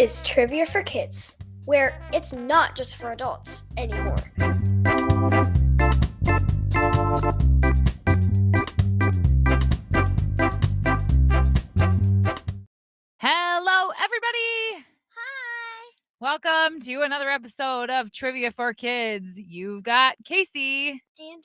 is Trivia for Kids, where it's not just for adults anymore. Hello, everybody! Hi! Welcome to another episode of Trivia for Kids. You've got Casey And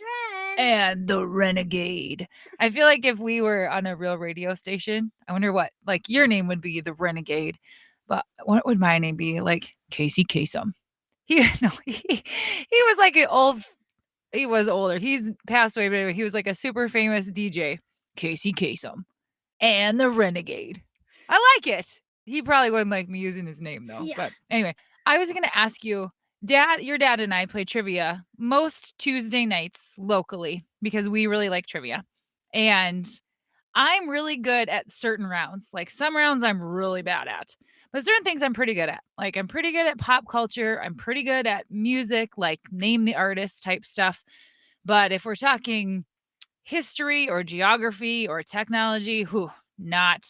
Ren. and the Renegade. I feel like if we were on a real radio station, I wonder what, like, your name would be the Renegade, but what would my name be? Like Casey Kasem. He was like an old. He was older. He's passed away, but anyway, he was like a super famous DJ, Casey Kasem, and the Renegade. I like it. He probably wouldn't like me using his name though. Yeah. But anyway, I was going to ask you, your dad and I play trivia most Tuesday nights locally because we really like trivia. And I'm really good at certain rounds. Like some rounds I'm really bad at, but certain things I'm pretty good at. Like I'm pretty good at pop culture. I'm pretty good at music, like name the artist type stuff. But if we're talking history or geography or technology, not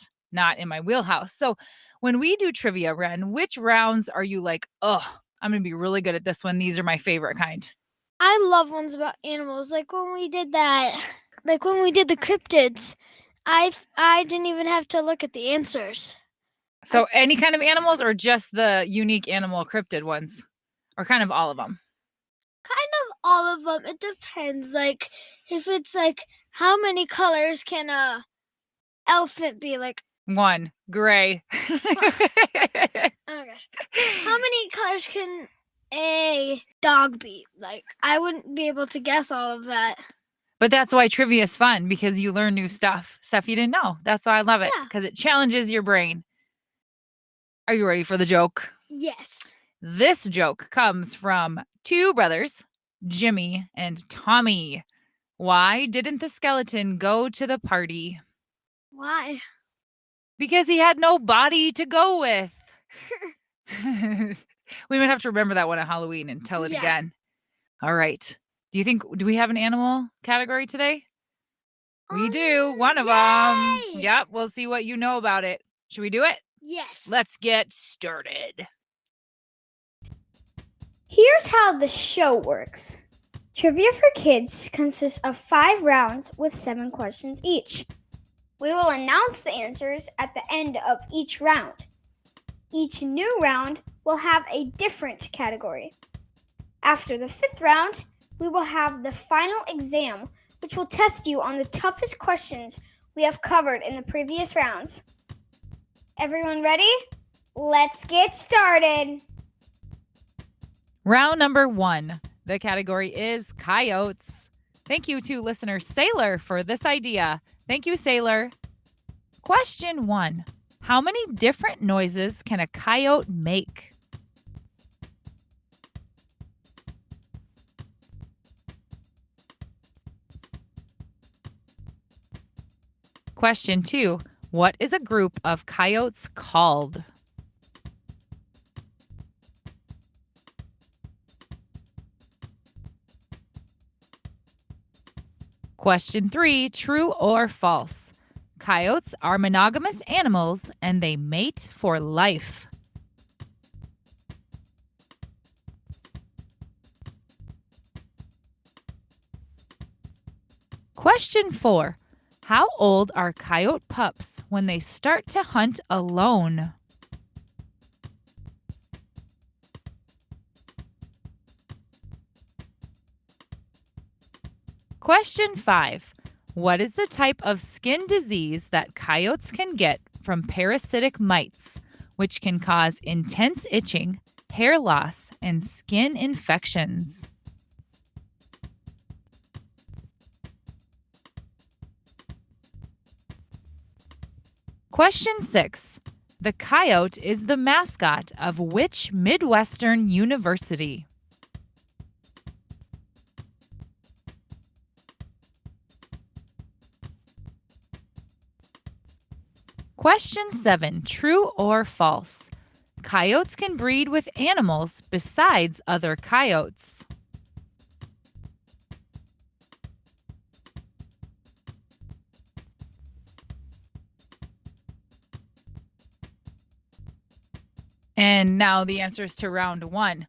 in my wheelhouse. So when we do trivia, Ren, which rounds are you like, oh, I'm going to be really good at this one. These are my favorite kind. I love ones about animals. Like when we did that, like when we did the cryptids, I didn't even have to look at the answers. So any kind of animals or just the unique animal cryptid ones? Or kind of all of them? Kind of all of them. It depends. Like if it's like how many colors can a elephant be? Like 1, gray. oh my gosh. How many colors can a dog be? Like I wouldn't be able to guess all of that. But that's why trivia is fun, because you learn new stuff you didn't know. That's why I love it, because it challenges your brain. Are you ready for the joke? Yes. This joke comes from 2 brothers, Jimmy and Tommy. Why didn't the skeleton go to the party? Why? Because he had no body to go with. We might have to remember that one at Halloween and tell it again. All right. Do we have an animal category today? We do. One of them. Yep. We'll see what you know about it. Should we do it? Yes. Let's get started. Here's how the show works. Trivia for Kids consists of 5 rounds with 7 questions each. We will announce the answers at the end of each round. Each new round will have a different category. After the 5th round, we will have the final exam, which will test you on the toughest questions we have covered in the previous rounds. Everyone ready? Let's get started. Round number 1. The category is coyotes. Thank you to listener Sailor for this idea. Thank you, Sailor. Question 1. How many different noises can a coyote make? Question 2. What is a group of coyotes called? Question 3. True or false? Coyotes are monogamous animals and they mate for life. Question 4. How old are coyote pups when they start to hunt alone? Question 5. What is the type of skin disease that coyotes can get from parasitic mites, which can cause intense itching, hair loss, and skin infections? Question 6. The coyote is the mascot of which Midwestern university? Question 7. True or false? Coyotes can breed with animals besides other coyotes. And now the answers to round 1.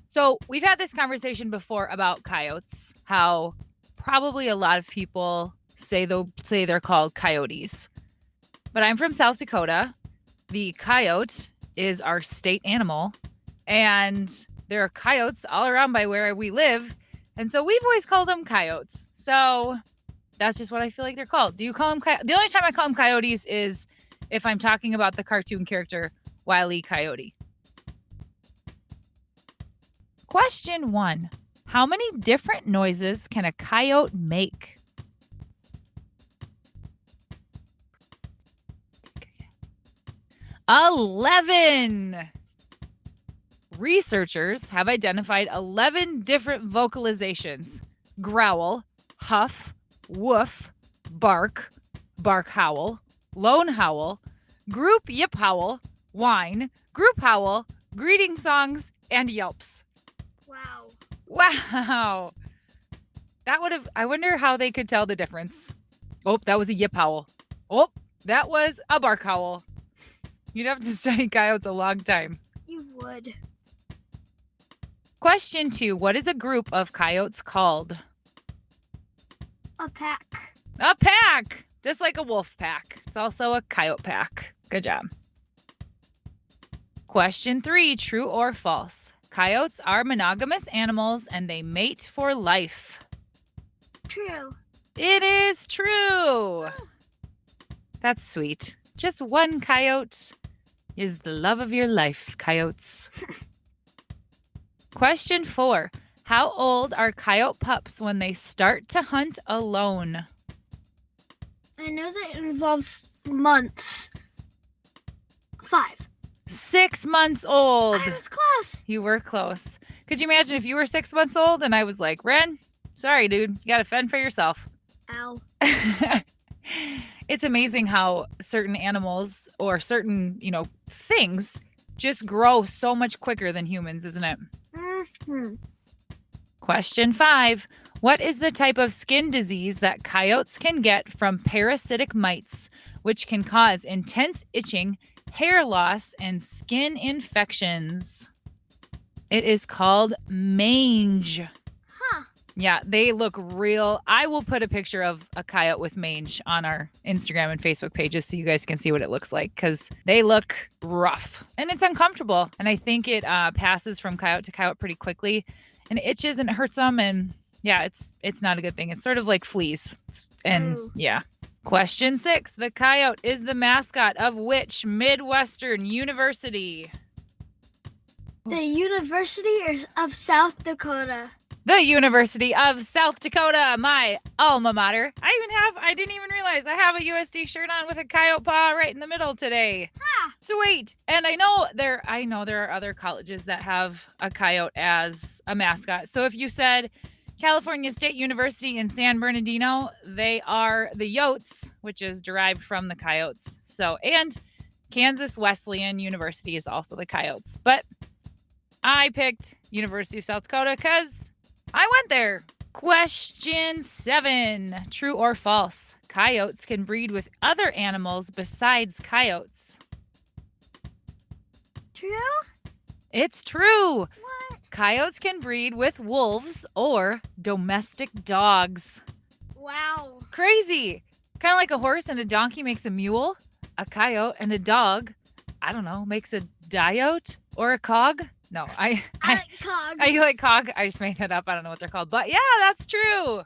So we've had this conversation before about coyotes, how probably a lot of people say they're called coyotes. But I'm from South Dakota. The coyote is our state animal, and there are coyotes all around by where we live. And so we've always called them coyotes. So that's just what I feel like they're called. Do you call them The only time I call them coyotes is if I'm talking about the cartoon character Wile E. Coyote. Question 1. How many different noises can a coyote make? "11." Researchers have identified 11 different vocalizations: growl, huff, woof, bark, bark howl, lone howl, group yip howl, whine, group howl, greeting songs, and yelps. Wow. Wow. I wonder how they could tell the difference. Oh, that was a yip howl. Oh, that was a bark howl. You'd have to study coyotes a long time. You would. Question 2. What is a group of coyotes called? A pack. A pack. Just like a wolf pack. It's also a coyote pack. Good job. Question 3. True or false? Coyotes are monogamous animals and they mate for life. True. It is true. That's sweet. Just one coyote is the love of your life, coyotes. Question 4. How old are coyote pups when they start to hunt alone? I know that involves months. 5. 6 months old. I was close. You were close. Could you imagine if you were 6 months old and I was like, Ren, sorry, dude, you got to fend for yourself. Ow. It's amazing how certain animals or certain, things just grow so much quicker than humans, isn't it? Mm-hmm. Question 5. What is the type of skin disease that coyotes can get from parasitic mites, which can cause intense itching, hair loss, and skin infections? It is called mange. Huh. Yeah, they look real. I will put a picture of a coyote with mange on our Instagram and Facebook pages so you guys can see what it looks like, because they look rough and it's uncomfortable. And I think it passes from coyote to coyote pretty quickly, and it itches and it hurts them. And yeah, it's not a good thing. It's sort of like fleas. And yeah. Question 6. The coyote is the mascot of which Midwestern university? The University of South Dakota. The University of South Dakota, my alma mater. I didn't even realize I have a USD shirt on with a coyote paw right in the middle today. Ah. Sweet. And I know there are other colleges that have a coyote as a mascot. So if you said California State University in San Bernardino, they are the Yotes, which is derived from the coyotes. So, and Kansas Wesleyan University is also the coyotes. But I picked University of South Dakota because I went there. Question 7. True or false? Coyotes can breed with other animals besides coyotes. True? It's true. What? Coyotes can breed with wolves or domestic dogs. Wow. Crazy. Kind of like a horse and a donkey makes a mule. A coyote and a dog, I don't know, makes a diote or a cog. No, I like cog. You like cog? I just made that up. I don't know what they're called. But yeah, that's true.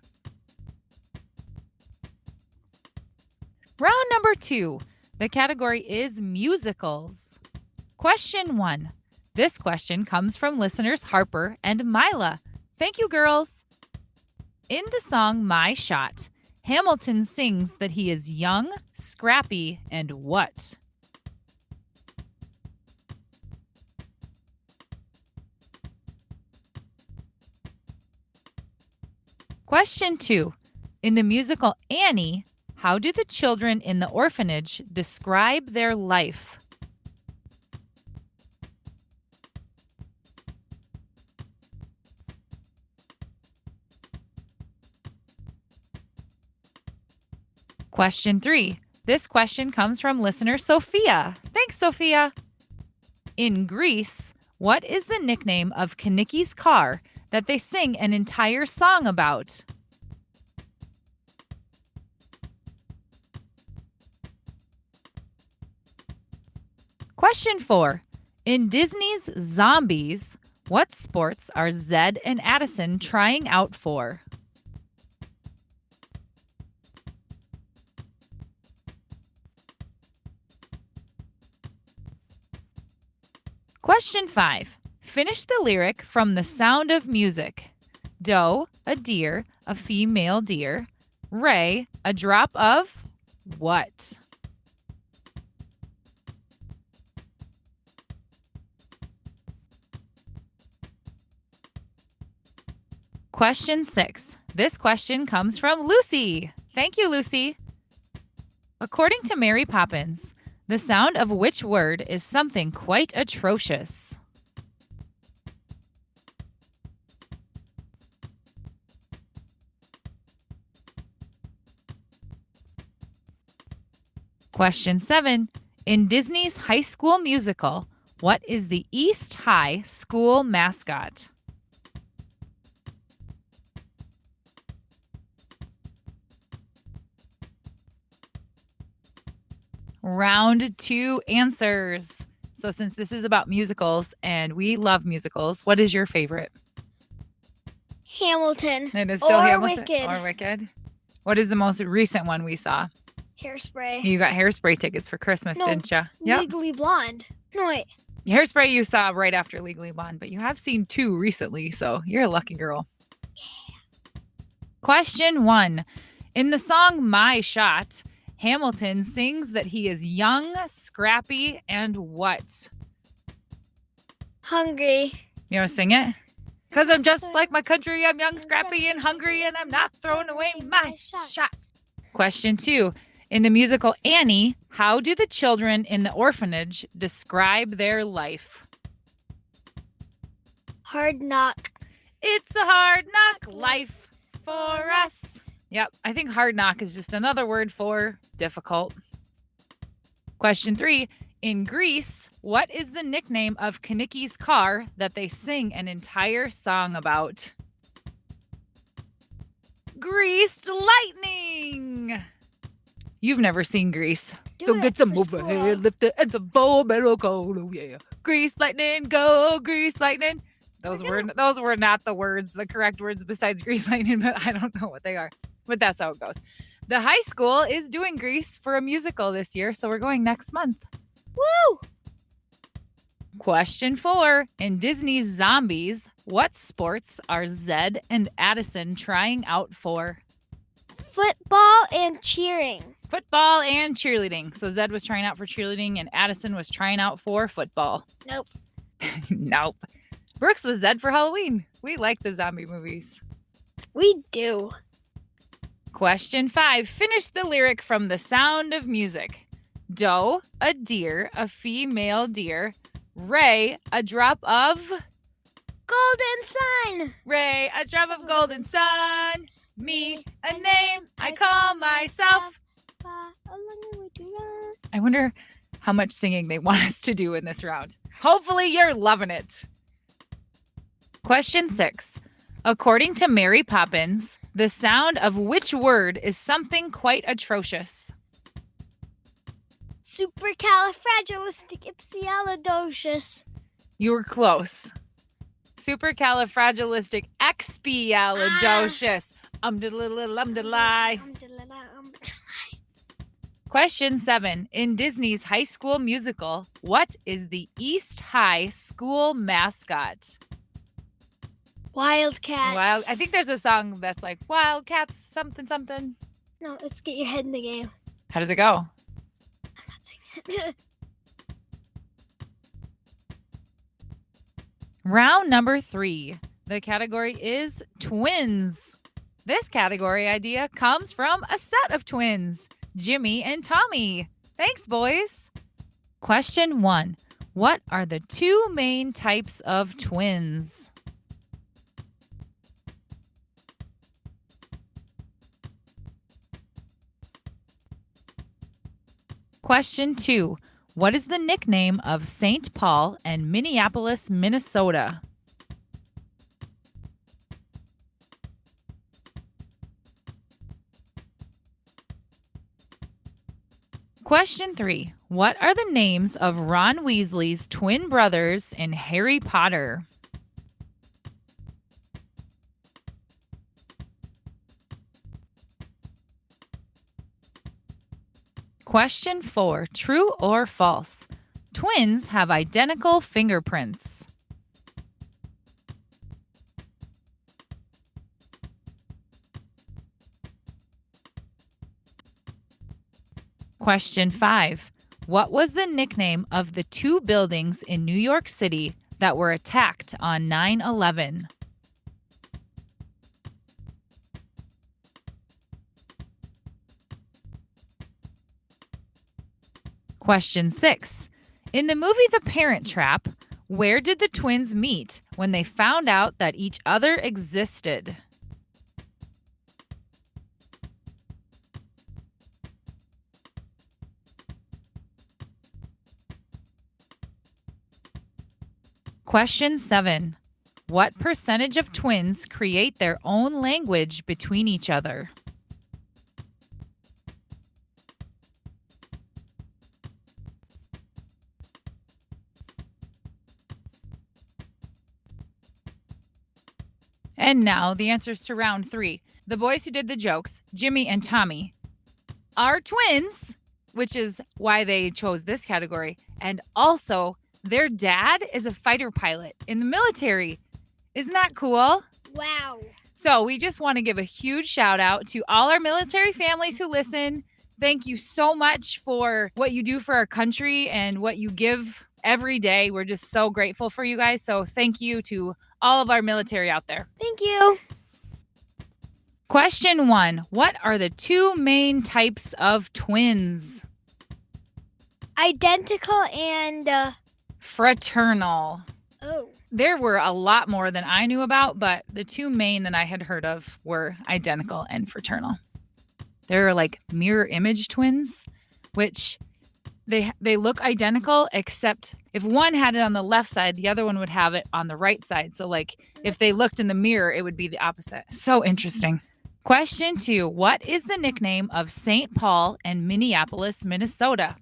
Round number 2. The category is musicals. Question 1. This question comes from listeners Harper and Mila. Thank you, girls. In the song My Shot, Hamilton sings that he is young, scrappy, and what? Question 2. In the musical Annie, how do the children in the orphanage describe their life? Question 3. This question comes from listener Sophia. Thanks, Sophia. In Greece, what is the nickname of Kanicki's car that they sing an entire song about? Question 4. In Disney's Zombies, what sports are Zed and Addison trying out for? Question 5. Finish the lyric from The Sound of Music. Doe, a deer, a female deer. Ray, a drop of what? Question 6. This question comes from Lucy. Thank you, Lucy. According to Mary Poppins, the sound of which word is something quite atrocious? Question 7. In Disney's High School Musical, what is the East High school mascot? Round 2 answers. So since this is about musicals and we love musicals, what is your favorite? Hamilton. It is still Or Hamilton Wicked. or Wicked. What is the most recent one we saw? Hairspray. You got Hairspray tickets for Christmas, No, didn't you? Yep. Legally Blonde. No, wait. Hairspray you saw right after Legally Blonde, but you have seen 2 recently, so you're a lucky girl. Yeah. Question 1. In the song My Shot, Hamilton sings that he is young, scrappy, and what? Hungry. You want to sing it? Because I'm just like my country. I'm young, scrappy, and hungry, and I'm not throwing away my shot. Question 2. In the musical Annie, how do the children in the orphanage describe their life? Hard knock. It's a hard knock life for us. Yep, I think hard knock is just another word for difficult. Question 3. In Greece, what is the nickname of Kanicki's car that they sing an entire song about? Greased lightning. You've never seen Grease. So get some overhead, lift it, and some foam metal cold. Oh yeah. Grease lightning, go grease lightning. Those were not the words, the correct words besides grease lightning, but I don't know what they are. But that's how it goes. The high school is doing Grease for a musical this year, so we're going next month. Woo! Question 4. In Disney's Zombies, what sports are Zed and Addison trying out for? Football and cheering. Football and cheerleading. So Zed was trying out for cheerleading and Addison was trying out for football. Nope. Nope. Brooks was Zed for Halloween. We like the zombie movies. We do. Question 5. Finish the lyric from The Sound of Music. Doe, a deer, a female deer. Ray, a drop of... Golden sun. Ray, a drop of golden sun. Me, a name I call myself. I wonder how much singing they want us to do in this round. Hopefully you're loving it. Question 6. According to Mary Poppins, the sound of which word is something quite atrocious? Supercalifragilisticexpialidocious. You were close. Supercalifragilisticexpialidocious. Question 7. In Disney's High School Musical, what is the East High school mascot? Wildcats. I think there's a song that's like Wildcats something something. No, let's get your head in the game. How does it go? I'm not singing it. Round number 3. The category is twins. This category idea comes from a set of twins, Jimmy and Tommy. Thanks, boys. Question 1. What are the 2 main types of twins? Question 2. What is the nickname of St. Paul and Minneapolis, Minnesota? Question 3. What are the names of Ron Weasley's twin brothers in Harry Potter? Question 4. True or false? Twins have identical fingerprints. Question 5. What was the nickname of the two buildings in New York City that were attacked on 9/11? Question 6. In the movie The Parent Trap, where did the twins meet when they found out that each other existed? Question 7. What percentage of twins create their own language between each other? And now the answers to round 3. The boys who did the jokes, Jimmy and Tommy, are twins, which is why they chose this category. And also, their dad is a fighter pilot in the military. Isn't that cool? Wow. So we just want to give a huge shout out to all our military families who listen. Thank you so much for what you do for our country and what you give every day. We're just so grateful for you guys. So thank you to all of our military out there. Thank you. Question 1. What are the two main types of twins? Identical and Fraternal. oh. There were a lot more than I knew about, but the two main that I had heard of were identical and fraternal. They're like mirror image twins, which they look identical, except if one had it on the left side, the other one would have it on the right side. So like if they looked in the mirror, it would be the opposite. So interesting. Question 2. What is the nickname of St. Paul and Minneapolis, Minnesota?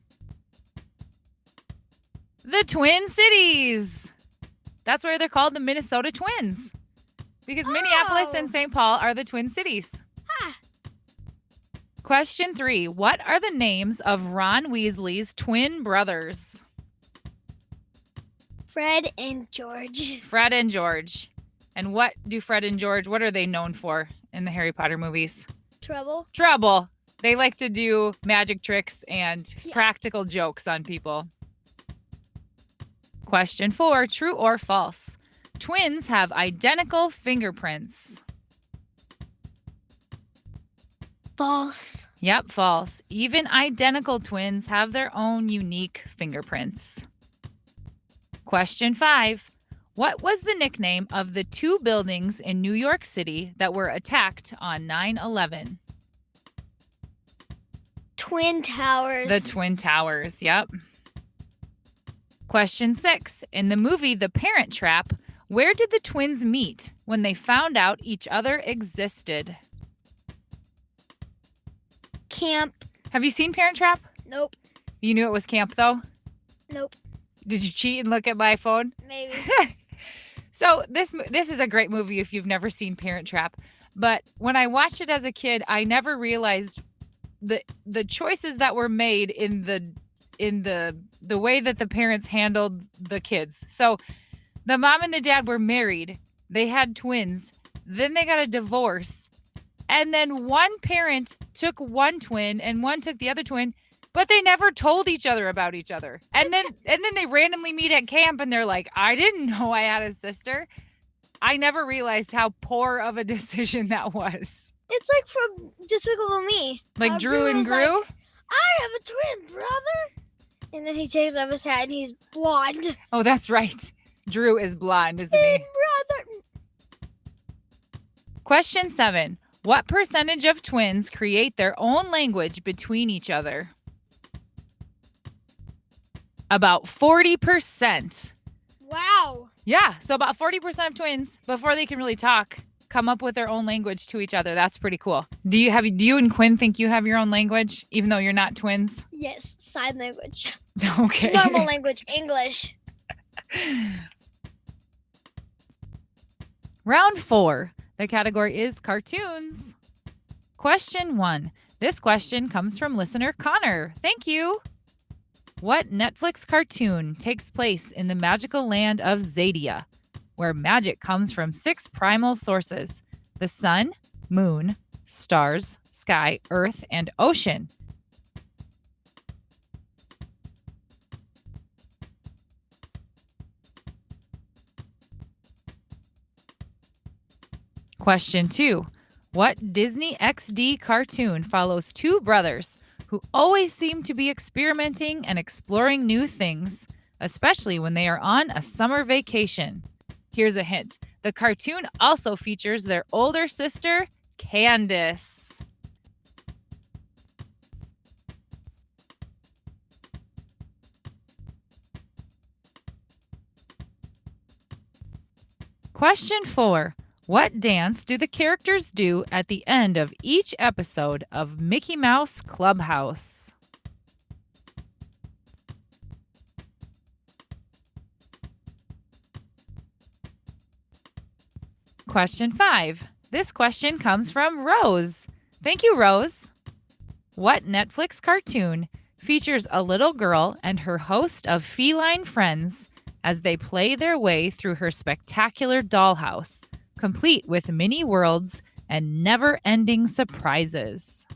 The Twin Cities. That's why they're called the Minnesota Twins. Because Minneapolis and St. Paul are the Twin Cities. Huh. Question 3. What are the names of Ron Weasley's twin brothers? Fred and George. Fred and George. And what do Fred and George, what are they known for in the Harry Potter movies? Trouble. Trouble. They like to do magic tricks and practical jokes on people. Question 4. True or false? Twins have identical fingerprints. False. Yep, false. Even identical twins have their own unique fingerprints. Question 5. What was the nickname of the two buildings in New York City that were attacked on 9/11? Twin Towers. The Twin Towers, yep. Question 6. In the movie The Parent Trap, where did the twins meet when they found out each other existed? Camp. Have you seen Parent Trap? Nope. You knew it was camp, though? Nope. Did you cheat and look at my phone? Maybe. So this is a great movie if you've never seen Parent Trap. But when I watched it as a kid, I never realized the choices that were made in the way that the parents handled the kids. So the mom and the dad were married. They had twins. Then they got a divorce. And then one parent took one twin and one took the other twin, but they never told each other about each other. And then they randomly meet at camp and they're like, I didn't know I had a sister. I never realized how poor of a decision that was. It's like from Despicable Me. Like Drew and Gru? Like, I have a twin brother. And then he takes off his hat and he's blonde. Oh, that's right. Drew is blonde, isn't Hey, he? brother. Question 7. What percentage of twins create their own language between each other? About 40%. Wow. Yeah, so about 40% of twins, before they can really talk, come up with their own language to each other. That's pretty cool. Do you and Quinn think you have your own language, even though you're not twins? Yes, sign language. Okay. Normal language, English. Round 4. The category is cartoons. Question 1. This question comes from listener Connor. Thank you. What Netflix cartoon takes place in the magical land of Zadia, where magic comes from 6 primal sources: the sun, moon, stars, sky, earth, and ocean? Question 2. What Disney XD cartoon follows 2 brothers who always seem to be experimenting and exploring new things, especially when they are on a summer vacation? Here's a hint. The cartoon also features their older sister, Candace. Question 4. What dance do the characters do at the end of each episode of Mickey Mouse Clubhouse? Question 5. This question comes from Rose. Thank you, Rose. What Netflix cartoon features a little girl and her host of feline friends as they play their way through her spectacular dollhouse, complete with mini worlds and never-ending surprises?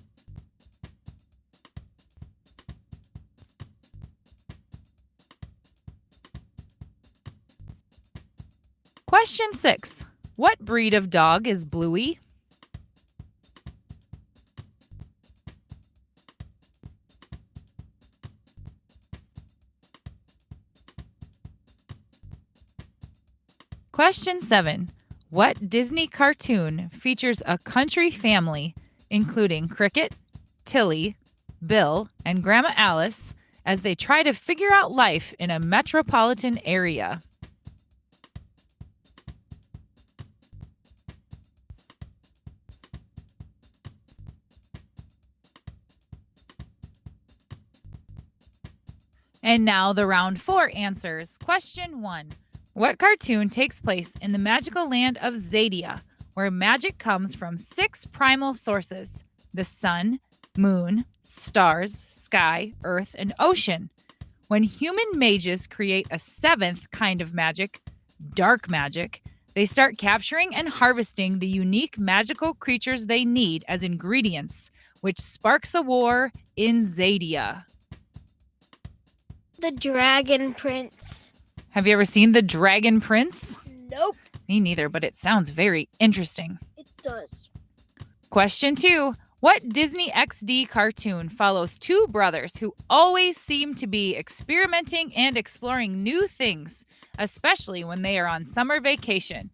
Question 6. What breed of dog is Bluey? Question 7. What Disney cartoon features a country family, including Cricket, Tilly, Bill, and Grandma Alice, as they try to figure out life in a metropolitan area? And now the round 4 answers. Question 1. What cartoon takes place in the magical land of Zadia, where magic comes from 6 primal sources: the sun, moon, stars, sky, earth, and ocean? When human mages create a 7th kind of magic, dark magic, they start capturing and harvesting the unique magical creatures they need as ingredients, which sparks a war in Zadia. The Dragon Prince. Have you ever seen The Dragon Prince? Nope. Me neither, but it sounds very interesting. It does. Question 2. What Disney XD cartoon follows 2 brothers who always seem to be experimenting and exploring new things, especially when they are on summer vacation?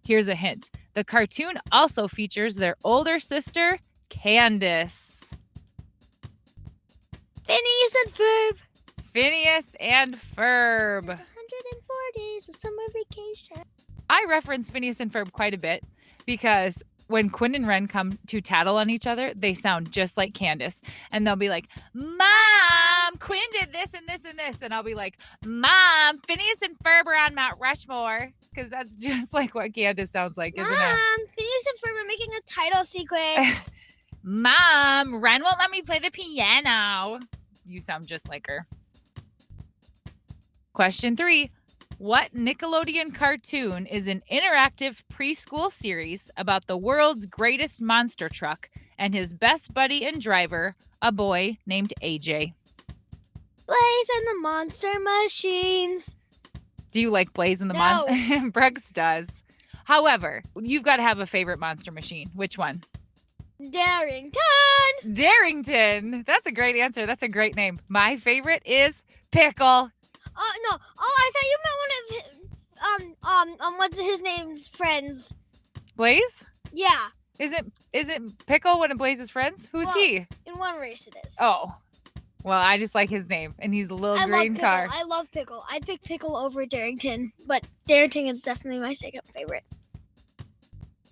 Here's a hint. The cartoon also features their older sister, Candace. Phineas and Ferb. Phineas and Ferb. 104 days of summer vacation. I reference Phineas and Ferb quite a bit because when Quinn and Ren come to tattle on each other, they sound just like Candace. And they'll be like, Mom, Quinn did this and this and this. And I'll be like, Mom, Phineas and Ferb are on Mount Rushmore. Because that's just like what Candace sounds like, isn't it? Mom, Phineas and Ferb are making a title sequence. Mom, Ren won't let me play the piano. You sound just like her. Question 3. What Nickelodeon cartoon is an interactive preschool series about the world's greatest monster truck and his best buddy and driver, a boy named AJ? Blaze and the Monster Machines. Do you like Blaze and the No. Brooks does. However, you've got to have a favorite monster machine. Which one? Darrington. Darrington. That's a great answer. That's a great name. My favorite is Pickle. No. Oh, I thought you meant one of his, what's his name's friends. Blaze? Yeah. Isn't Pickle one of Blaze's friends? Who's Well, he? In one race it is. Oh. Well, I just like his name, and he's a little I green love car. Pickle. I love Pickle. I'd pick Pickle over Darrington, but Darrington is definitely my second favorite.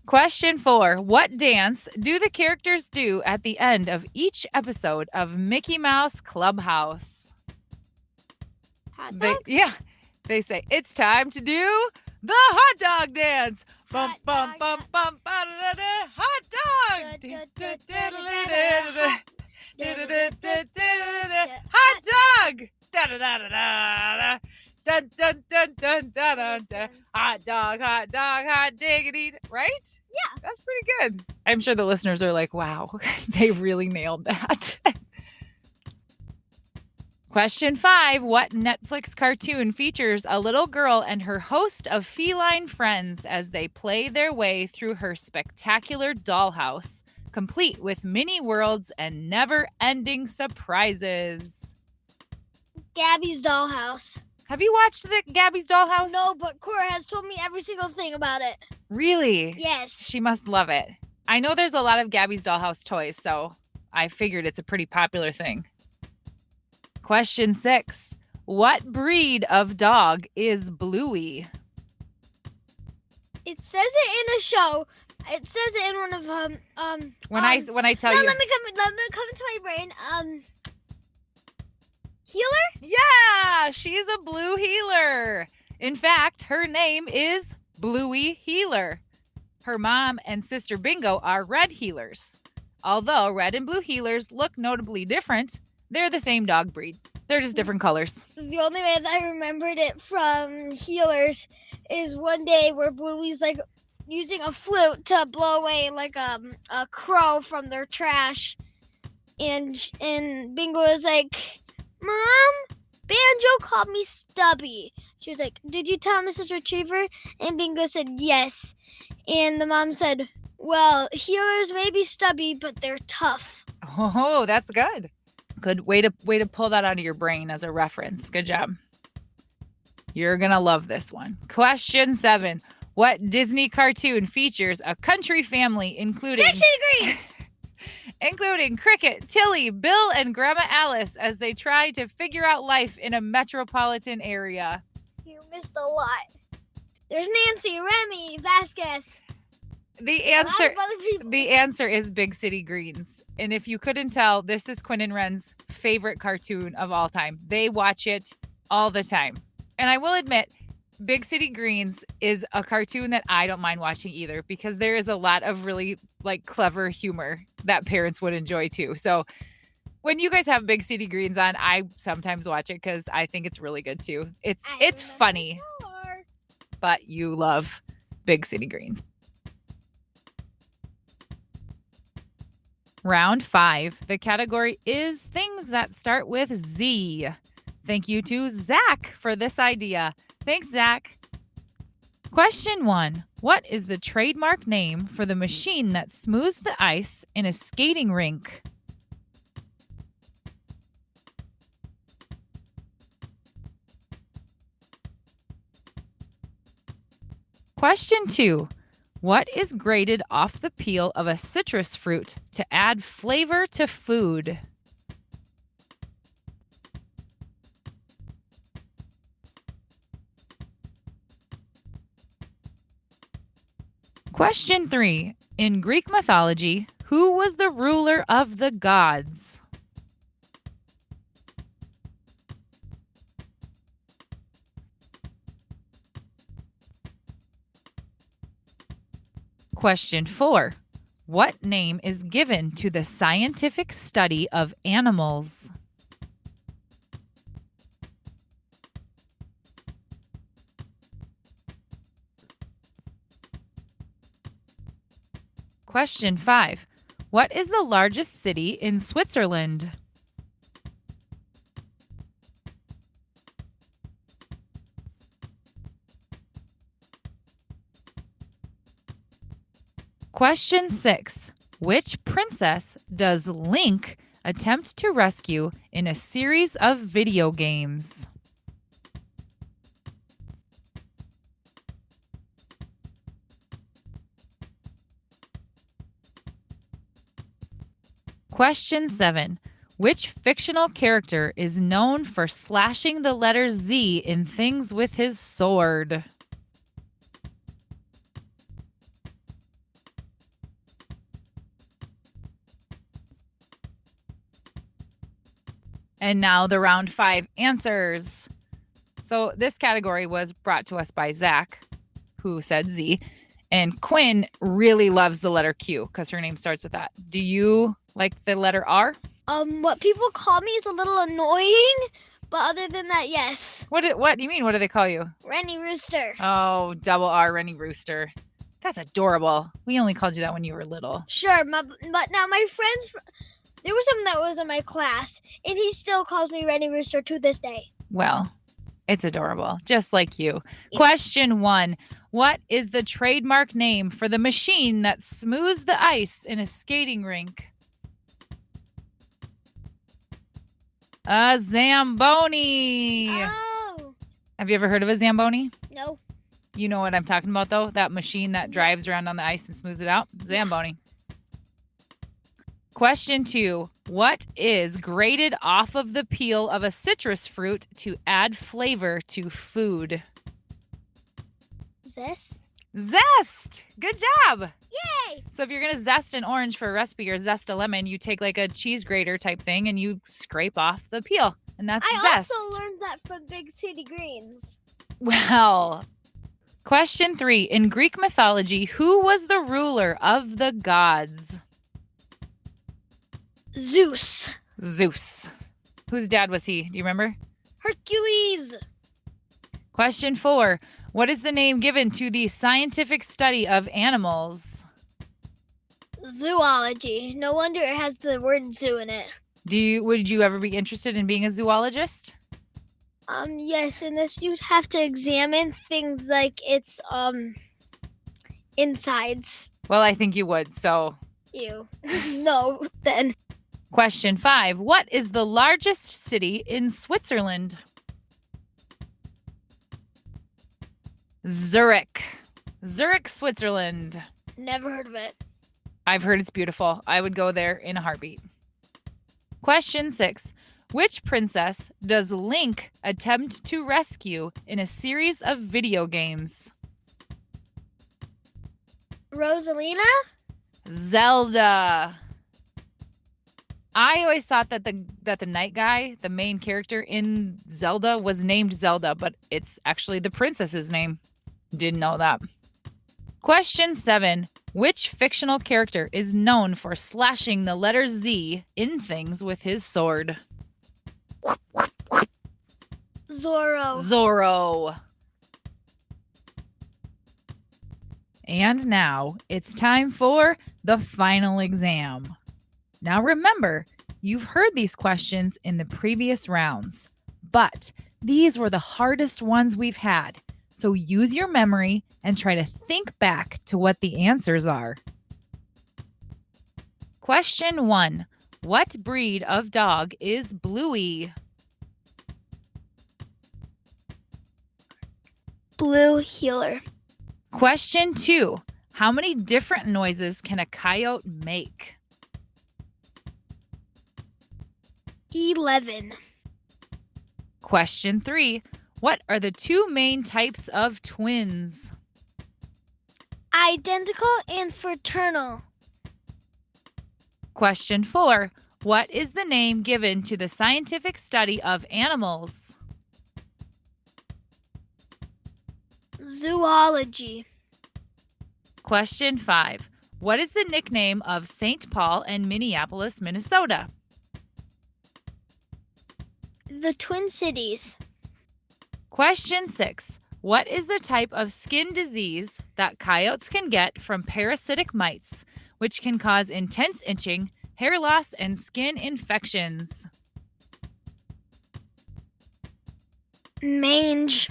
Question 4. What dance do the characters do at the end of each episode of Mickey Mouse Clubhouse? Hot dog? They say, it's time to do the hot dog dance. Bum, Hot bum, dog, bum, bum, ba-da-da-da, hot dog. Hot dog. Da-da-da-da-da. Dun, dun, dun, dun, dun, dun, dun. Hot dog, hot diggity. Right? Yeah. That's pretty good. I'm sure the listeners are like, wow, they really nailed that. Question 5. What Netflix cartoon features a little girl and her host of feline friends as they play their way through her spectacular dollhouse, complete with mini worlds and never-ending surprises? Gabby's Dollhouse. Have you watched the Gabby's Dollhouse? No, but Cora has told me every single thing about it. Really? Yes. She must love it. I know there's a lot of Gabby's Dollhouse toys, so I figured it's a pretty popular thing. Question 6. What breed of dog is Bluey? It says it in a show. It says it in one of When I tell you. let me come into my brain. Healer? Yeah, she's a blue healer. In fact, her name is Bluey Healer. Her mom and sister Bingo are red healers. Although red and blue healers look notably different, they're the same dog breed. They're just different colors. The only way that I remembered it from Healers is one day where Bluey's like using a flute to blow away like a crow from their trash, and Bingo was like, "Mom, Banjo called me stubby." She was like, "Did you tell Mrs. Retriever?" And Bingo said yes. And the mom said, "Well, healers may be stubby, but they're tough." Oh, that's good. Good way to pull that out of your brain as a reference. Good job. You're going to love this one. Question 7. What Disney cartoon features a country family including Big City Greens! including Cricket, Tilly, Bill, and Grandma Alice as they try to figure out life in a metropolitan area? You missed a lot. There's Nancy, Remy, Vasquez. The A lot of other people. answer is Big City Greens. And if you couldn't tell, this is Quinn and Ren's favorite cartoon of all time. They watch it all the time. And I will admit, Big City Greens is a cartoon that I don't mind watching either, because there is a lot of really like clever humor that parents would enjoy too. So when you guys have Big City Greens on, I sometimes watch it because I think it's really good too. It's funny, but you love Big City Greens. Round 5. The category is things that start with Z. Thank you to Zach for this idea. Thanks, Zach. Question 1. What is the trademark name for the machine that smooths the ice in a skating rink? Question 2. What is grated off the peel of a citrus fruit to add flavor to food? Question 3. In Greek mythology, who was the ruler of the gods? Question 4. What name is given to the scientific study of animals? Question 5. What is the largest city in Switzerland? Question 6. Which princess does Link attempt to rescue in a series of video games? Question 7. Which fictional character is known for slashing the letter Z in things with his sword? And now the round 5 answers. So this category was brought to us by Zach, who said Z. And Quinn really loves the letter Q because her name starts with that. Do you like the letter R? What people call me is a little annoying, but other than that, yes. What do you mean? What do they call you? Rennie Rooster. Oh, double R, Rennie Rooster. That's adorable. We only called you that when you were little. Sure, but now my friends, there was someone that was in my class, and he still calls me Rennie Rooster to this day. Well, it's adorable, just like you. Yeah. Question 1. What is the trademark name for the machine that smooths the ice in a skating rink? A Zamboni. Oh. Have you ever heard of a Zamboni? No. You know what I'm talking about, though? That machine that drives around on the ice and smooths it out? Zamboni. Question 2. What is grated off of the peel of a citrus fruit to add flavor to food? Zest. Zest! Good job! Yay! So if you're going to zest an orange for a recipe or zest a lemon, you take like a cheese grater type thing and you scrape off the peel. And that's zest. I also learned that from Big City Greens. Well, question 3. In Greek mythology, who was the ruler of the gods? Zeus. Zeus. Whose dad was he? Do you remember? Hercules. Question 4. What is the name given to the scientific study of animals? Zoology. No wonder it has the word zoo in it. Would you ever be interested in being a zoologist? Yes, in this you'd have to examine things like its insides. Well, I think you would, so. You. No, then. Question 5. What is the largest city in Switzerland? Zurich. Zurich, Switzerland. Never heard of it. I've heard it's beautiful. I would go there in a heartbeat. Question 6. Which princess does Link attempt to rescue in a series of video games? Rosalina? Zelda. I always thought that the night guy, the main character in Zelda, was named Zelda, but it's actually the princess's name. Didn't know that. Question 7. Which fictional character is known for slashing the letter Z in things with his sword? Zorro. Zorro. And now it's time for the final exam. Now remember, you've heard these questions in the previous rounds, but these were the hardest ones we've had. So use your memory and try to think back to what the answers are. Question 1. What breed of dog is Bluey? Blue heeler. Question 2. How many different noises can a coyote make? 11. Question 3. What are the two main types of twins? Identical and fraternal. Question 4. What is the name given to the scientific study of animals? Zoology. Question 5. What is the nickname of St. Paul and Minneapolis, Minnesota? The Twin Cities. Question 6. What is the type of skin disease that coyotes can get from parasitic mites, which can cause intense itching, hair loss, and skin infections? Mange.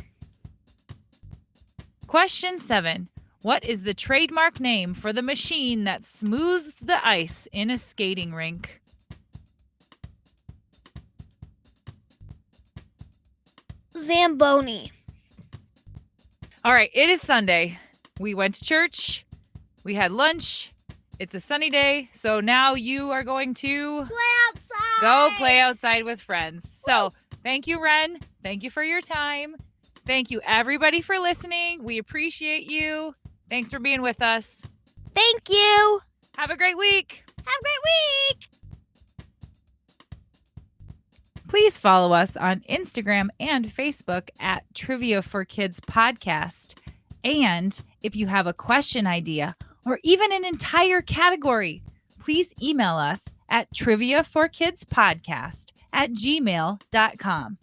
Question 7. What is the trademark name for the machine that smooths the ice in a skating rink? Zamboni. All right, it is Sunday. We went to church. We had lunch. It's a sunny day, so now you are going to Play outside. go play outside with friends. So thank you, Ren. Thank you for your time. Thank you, everybody, for listening. We appreciate you. Thanks for being with us. Thank you. Have a great week. Have a great week. Please follow us on Instagram and Facebook at Trivia for Kids Podcast. And if you have a question idea or even an entire category, please email us at triviaforkidspodcast@gmail.com.